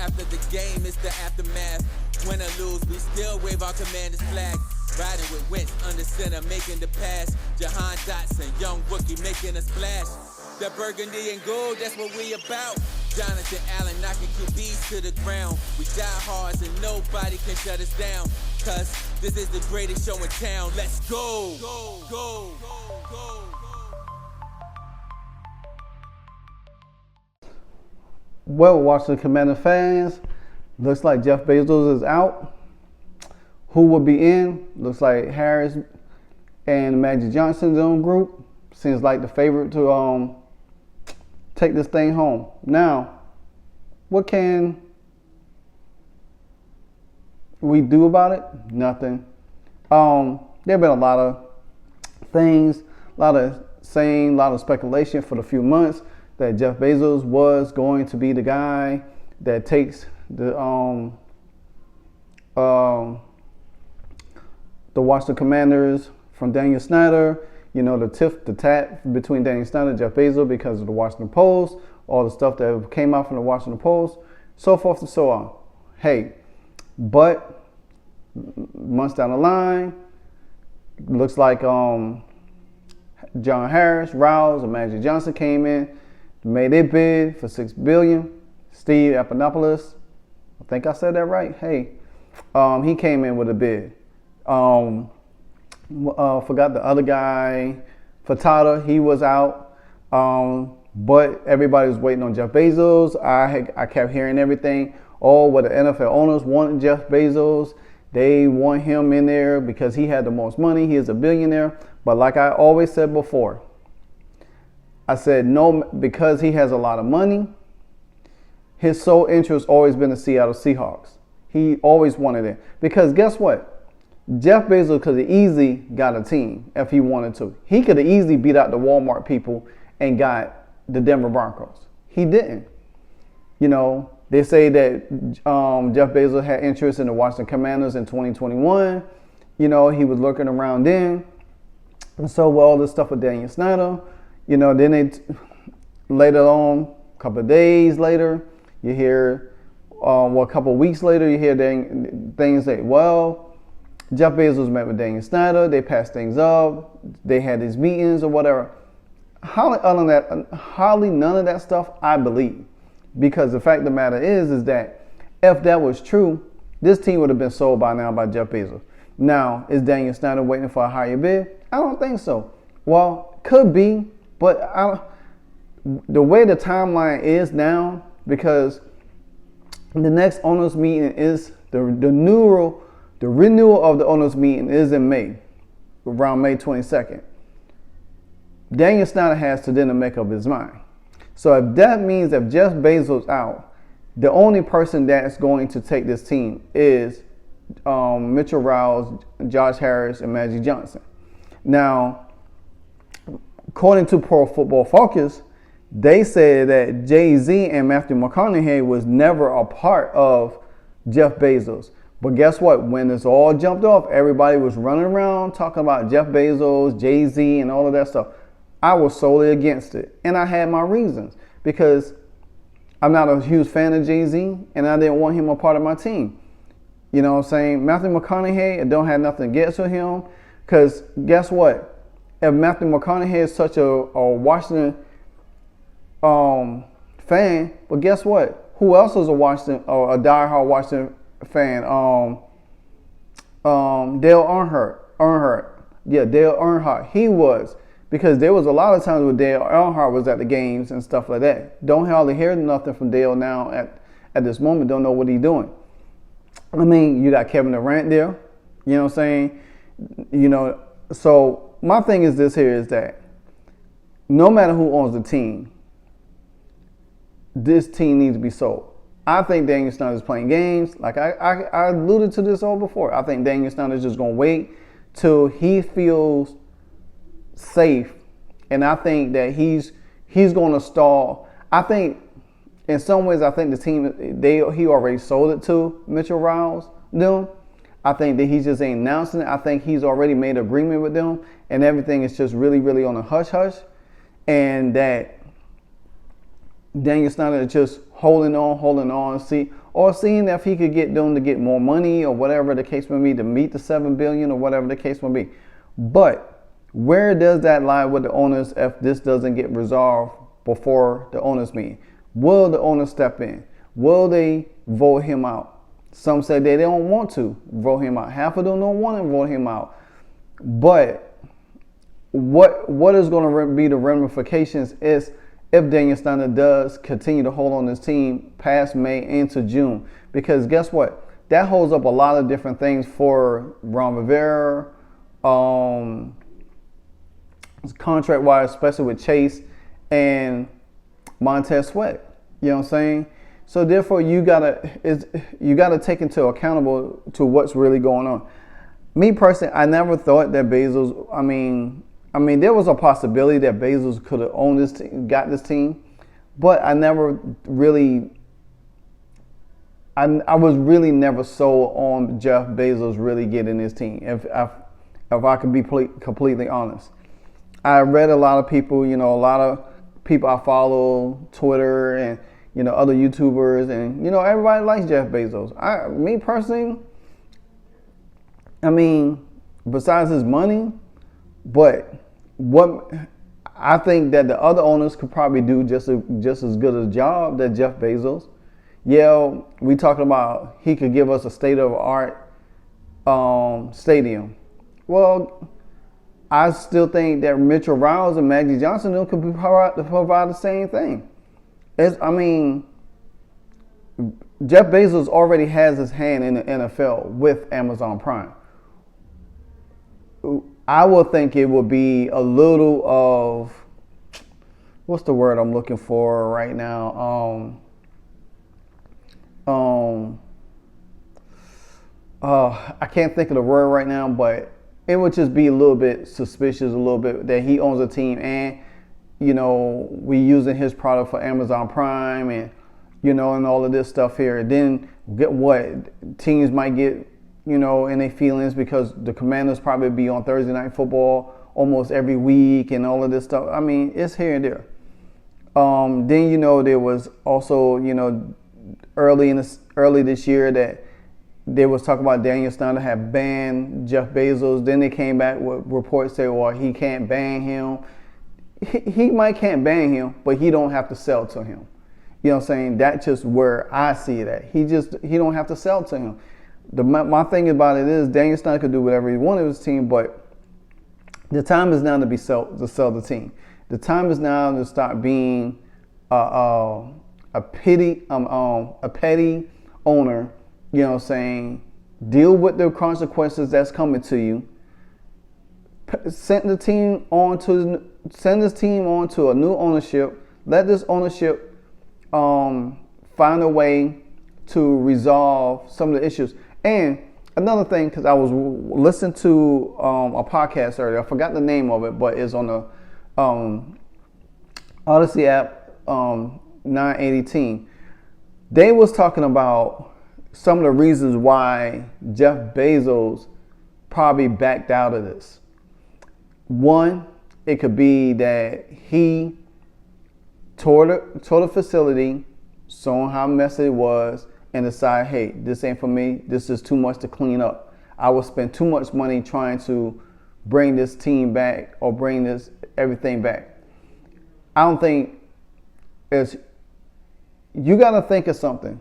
After the game, it's the aftermath. Win or lose, we still wave our commander's flag. Riding with Wentz under center, making the pass. Jahan Dotson, young rookie, making a splash. That burgundy and gold, that's what we about. Jonathan Allen knocking QBs to the ground. We die hard and nobody can shut us down. Cause this is the greatest show in town. Let's go. Go, go, go, go. Well, Washington Commander fans, looks like Jeff Bezos is out. Who will be in? Looks like Harris and Magic Johnson's own group. Seems like the favorite to take this thing home. Now, what can we do about it? Nothing. There have been a lot of things, a lot of saying, a lot of speculation for the few months that Jeff Bezos was going to be the guy that takes the Washington Commanders from Dan Snyder. You know, the tiff, the tat between Dan Snyder and Jeff Bezos because of the Washington Post, all the stuff that came out from the Washington Post, so forth and so on. Hey, but months down the line, looks like John Harris, Rouse, and Magic Johnson came in, made their bid for $6 billion. Steve Appanopoulos, I think I said that right. Hey, he came in with a bid. Forgot the other guy, Fatata, he was out. But everybody was waiting on Jeff Bezos. I kept hearing everything. Oh, what the NFL owners wanted Jeff Bezos. They want him in there because he had the most money. He is a billionaire. But like I always said before, I said no, because he has a lot of money. His sole interest always been the Seattle Seahawks. He always wanted it. Because guess what? Jeff Bezos could have easily got a team if he wanted to. He could have easily beat out the Walmart people and got the Denver Broncos. He didn't. You know, they say that Jeff Bezos had interest in the Washington Commanders in 2021. You know, he was looking around then. And so with all this stuff with Daniel Snyder, you know, then later on, a couple of days later, you hear, a couple of weeks later, you hear things say, well, Jeff Bezos met with Daniel Snyder. They passed things up. They had these meetings or whatever. Hardly none of that stuff I believe. Because the fact of the matter is that if that was true, this team would have been sold by now by Jeff Bezos. Now, is Daniel Snyder waiting for a higher bid? I don't think so. Well, could be, but the way the timeline is now, because the next owners meeting is the renewal of the owners meeting is in May, around May 22nd. Daniel Snyder has to then make up his mind. So if that means if Jeff Bezos out, the only person that's going to take this team is Mitchell Rouse, Josh Harris, and Magic Johnson. Now, according to Pro Football Focus, they said that Jay-Z and Matthew McConaughey was never a part of Jeff Bezos. But guess what? When this all jumped off, everybody was running around talking about Jeff Bezos, Jay-Z, and all of that stuff. I was solely against it. And I had my reasons. Because I'm not a huge fan of Jay-Z, and I didn't want him a part of my team. You know what I'm saying? Matthew McConaughey, I don't have nothing against him. Because guess what? If Matthew McConaughey is such a Washington fan, but guess what? Who else is a diehard Washington fan? Dale Earnhardt. Yeah, Dale Earnhardt. He was. Because there was a lot of times where Dale Earnhardt was at the games and stuff like that. Don't hardly hear nothing from Dale now at this moment. Don't know what he's doing. I mean, you got Kevin Durant there. You know what I'm saying? You know, so my thing is this here is that no matter who owns the team, this team needs to be sold. I think Daniel Snyder is playing games. Like I alluded to this all before. I think Daniel Snyder is just going to wait till he feels safe, and I think that he's going to stall. I think in some ways, I think the team he already sold it to Mitchell Rouse. Them. I think that he just ain't announcing it. I think he's already made an agreement with them, and everything is just really, really on a hush hush, and that Daniel Snyder is just holding on. See, or seeing if he could get them to get more money or whatever the case may be to meet the $7 billion or whatever the case may be. But where does that lie with the owners if this doesn't get resolved before the owners meeting? Will the owners step in? Will they vote him out? Some say they don't want to vote him out. Half of them don't want to vote him out. But what is going to be the ramifications is if Daniel Snyder does continue to hold on this team past May into June. Because guess what? That holds up a lot of different things for Ron Rivera, contract-wise, especially with Chase and Montez Sweat. You know what I'm saying? So therefore, you gotta take into accountable to what's really going on. Me personally, I never thought that Bezos. I mean, there was a possibility that Bezos could have owned this team, got this team, but I never really. I was really never sold on Jeff Bezos really getting this team. If I could be completely honest, I read a lot of people. A lot of people I follow, Twitter and other YouTubers, and everybody likes Jeff Bezos. Me personally, besides his money, but what I think that the other owners could probably do just as good a job that Jeff Bezos. Yeah, we talking about he could give us a state-of-the-art stadium. Well, I still think that Mitchell Riles and Magic Johnson could provide the same thing. Jeff Bezos already has his hand in the NFL with Amazon Prime. I would think it would be a little of, what's the word I'm looking for right now? I can't think of the word right now, but it would just be a little bit suspicious, a little bit that he owns a team and, we using his product for Amazon Prime and, and all of this stuff here. And then get what teams might get, in their feelings because the Commanders probably be on Thursday Night Football almost every week and all of this stuff. It's here and there. Then, there was also, early this year that they was talking about Daniel Snyder had banned Jeff Bezos. Then they came back with reports saying, well, he can't ban him. He might can't ban him, but he don't have to sell to him. You know what I'm saying? That's just where I see that. He don't have to sell to him. My thing about it is Daniel Snyder could do whatever he wanted with his team, but the time is now to sell the team. The time is now to start being a petty owner. You know what I'm saying? Deal with the consequences that's coming to you. Send this team on to a new ownership. Let this ownership find a way to resolve some of the issues. And another thing, because I was listening to a podcast earlier, I forgot the name of it, but it's on the Odyssey app, 980 Team. They was talking about some of the reasons why Jeff Bezos probably backed out of this. One, it could be that he toured the facility, saw how messy it was, and decide, hey, this ain't for me. This is too much to clean up. I will spend too much money trying to bring this team back or bring this everything back. I don't think you got to think of something.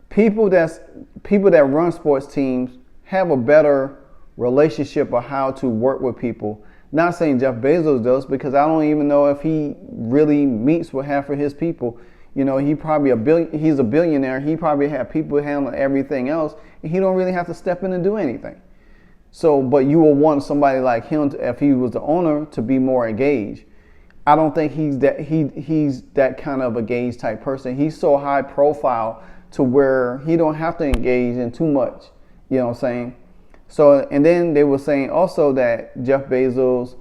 People that run sports teams have a better relationship of how to work with people. Not saying Jeff Bezos does, because I don't even know if he really meets with half of his people. He probably he's a billionaire. He probably have people handling everything else, and he don't really have to step in and do anything. So, but you will want somebody like him if he was the owner to be more engaged. I don't think he's that kind of engaged type person. He's so high profile to where he don't have to engage in too much. You know what I'm saying? So, and then they were saying also that Jeff Bezos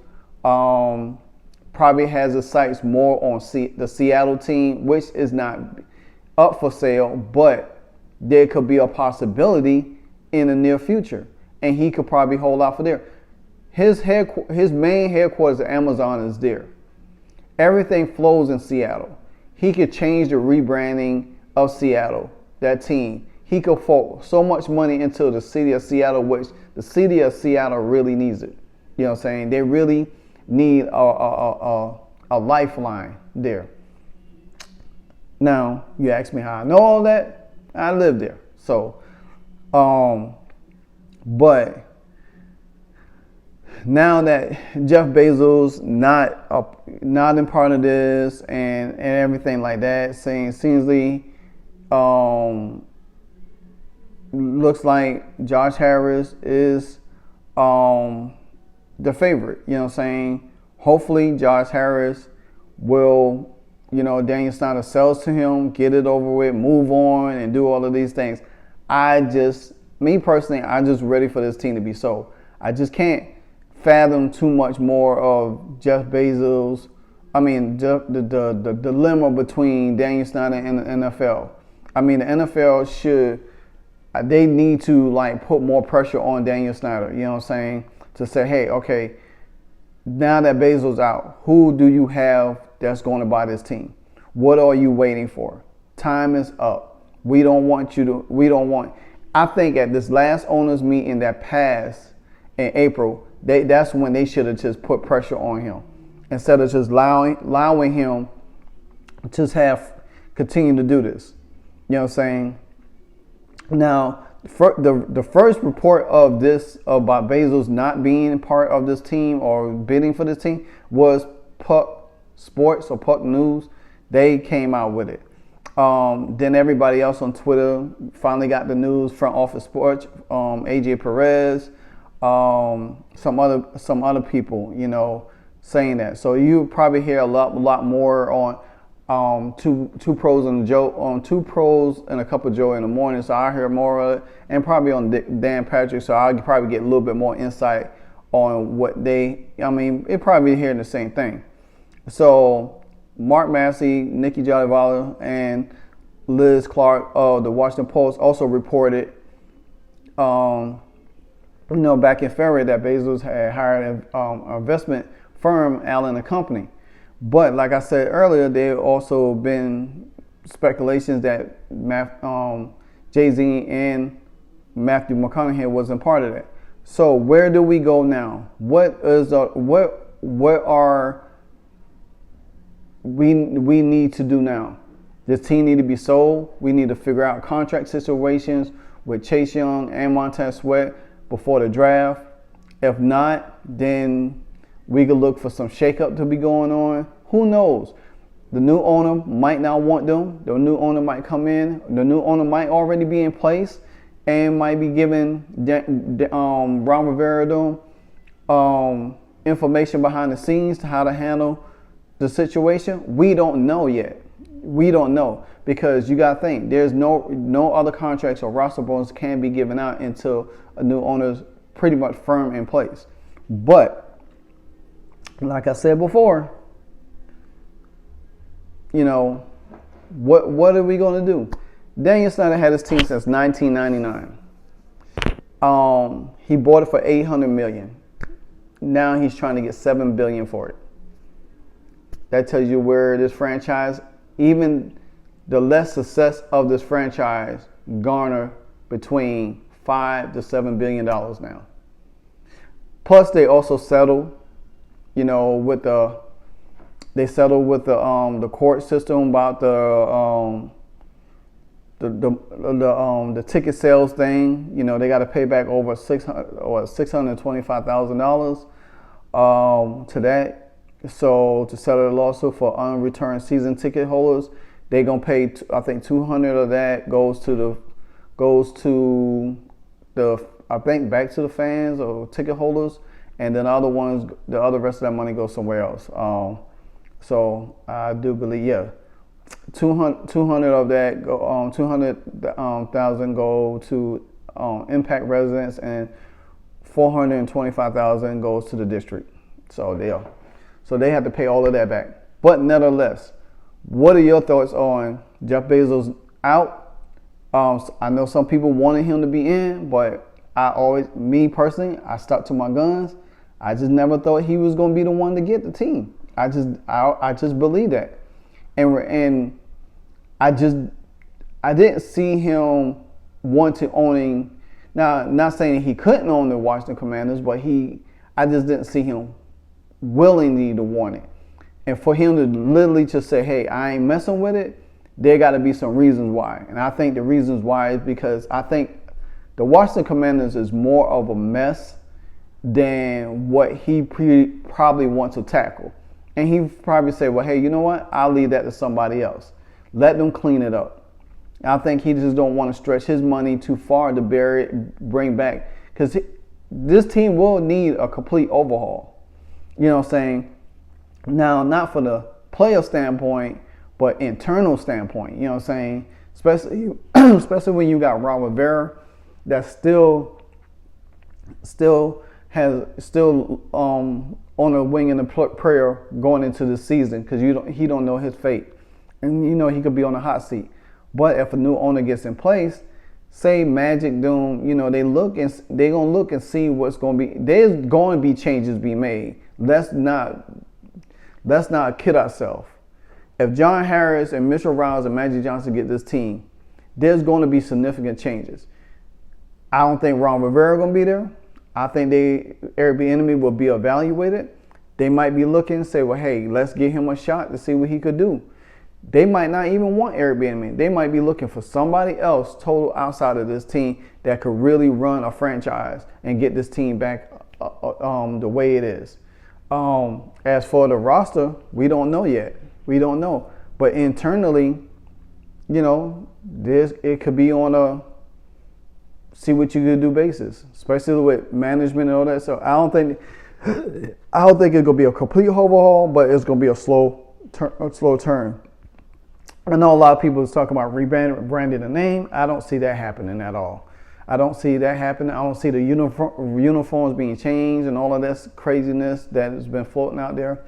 probably has his sights more on the Seattle team, which is not up for sale, but there could be a possibility in the near future, and he could probably hold out for there. His main headquarters at Amazon is there. Everything flows in Seattle. He could change the rebranding of Seattle. that team. He could pour so much money into the city of Seattle, which the city of Seattle really needs it. You know what I'm saying? They really need a lifeline there. Now, you ask me how I know all that. I live there. So, but now that Jeff Bezos not in part of this and everything like that, seemingly looks like Josh Harris is the favorite. You know what I'm saying? Hopefully Josh Harris will, Daniel Snyder sells to him, get it over with, move on, and do all of these things. Me personally, I'm just ready for this team to be sold. I just can't fathom too much more of Jeff Bezos. I mean, the dilemma between Daniel Snyder and the NFL. I mean, the NFL they need to put more pressure on Daniel Snyder. You know what I'm saying? To say, hey, okay, now that Bezos out, who do you have that's going to buy this team? What are you waiting for? Time is up. I think at this last owners meeting that passed in April, that's when they should have just put pressure on him instead of just allowing him to continue to do this. You know what I'm saying? Now, the first report of this about Bezos not being part of this team or bidding for this team was Puck Sports or Puck News. They came out with it. Then everybody else on Twitter finally got the news. Front Office Sports, AJ Perez, some other people, saying that. So you probably hear a lot more on two pros and two pros and a cup of joe in the morning. So I hear more of it, and probably on Dan Patrick. So I'll probably get a little bit more insight on what it probably hearing the same thing. So Mark Massey, Nikki Jollivala, and Liz Clark of the Washington Post also reported, back in February that Bezos had hired an investment firm, Allen & Company. But like I said earlier, there also been speculations that Jay-Z and Matthew McConaughey wasn't part of that. So where do we go now? What are we need to do now? This team need to be sold. We need to figure out contract situations with Chase Young and Montez Sweat before the draft. If not, then we could look for some shakeup to be going on. Who knows? The new owner might not want them. The new owner might come in. The new owner might already be in place and might be giving Ron Rivera information behind the scenes to how to handle the situation. We don't know yet. We don't know because you got to think there's no other contracts or roster bonuses can be given out until a new owner's pretty much firm in place. But like I said before, what are we going to do? Daniel Snyder had his team since 1999. He bought it for $800 million. Now he's trying to get $7 billion for it. That tells you where this franchise, even the less success of this franchise, garner between $5 to $7 billion now. Plus, they also settled, with the court system about the ticket sales thing. They got to pay back over $625,000 to that. So to settle the lawsuit for unreturned season ticket holders, they're gonna pay. I think 200 of that goes to the I think back to the fans or ticket holders, and then the other rest of that money goes somewhere else. So I do believe 200 of that go 200,000 go to Impact residents, and 425,000 goes to the district. So they have to pay all of that back. But nevertheless, what are your thoughts on Jeff Bezos out? I know some people wanted him to be in, but me personally, I stuck to my guns. I just never thought he was going to be the one to get the team. I just believe that, and I didn't see him want to owning. Now, not saying he couldn't own the Washington Commanders, but I just didn't see him willingly to want it. And for him to literally just say, hey, I ain't messing with it, there got to be some reasons why. And I think the reasons why is because I think the Washington Commanders is more of a mess than what he probably wants to tackle. And he probably say, well, hey, you know what? I'll leave that to somebody else. Let them clean it up. I think he just don't want to stretch his money too far to bring back. Because this team will need a complete overhaul. You know what I'm saying? Now, not for the player standpoint, but internal standpoint. You know what I'm saying? Especially when you got Ron Rivera that's still on a wing and a prayer going into the season because he don't know his fate, and you know he could be on a hot seat. But if a new owner gets in place, say Magic Doom, you know they gonna look and see what's gonna be. There's going to be changes be made. Let's not kid ourselves. If John Harris and Mitchell Rouse and Magic Johnson get this team, there's going to be significant changes. I don't think Ron Rivera going to be there. I think Eric Bieniemy will be evaluated. They might be looking and say, well, hey, let's give him a shot to see what he could do. They might not even want Eric Bieniemy. They might be looking for somebody else total outside of this team that could really run a franchise and get this team back the way it is. As for the roster, we don't know yet. We don't know. But internally, you know, it could be on a see what you can do basis, especially with management and all that. So I don't think it's gonna be a complete overhaul, but it's gonna be a slow turn. I know a lot of people is talking about rebranding the name. I don't see that happening at all. I don't see that happening. I don't see the uniforms being changed and all of this craziness that has been floating out there.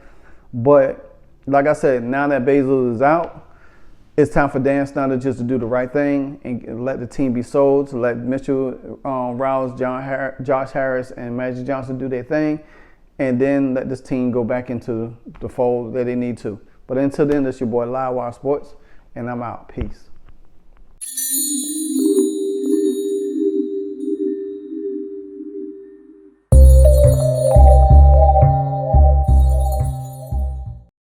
But like I said, now that Bezos is out, it's time for Dan Snyder just to do the right thing and let the team be sold, to let Mitchell Rouse, Josh Harris, and Magic Johnson do their thing, and then let this team go back into the fold that they need to. But until then, this your boy LiveWire Sports, and I'm out. Peace.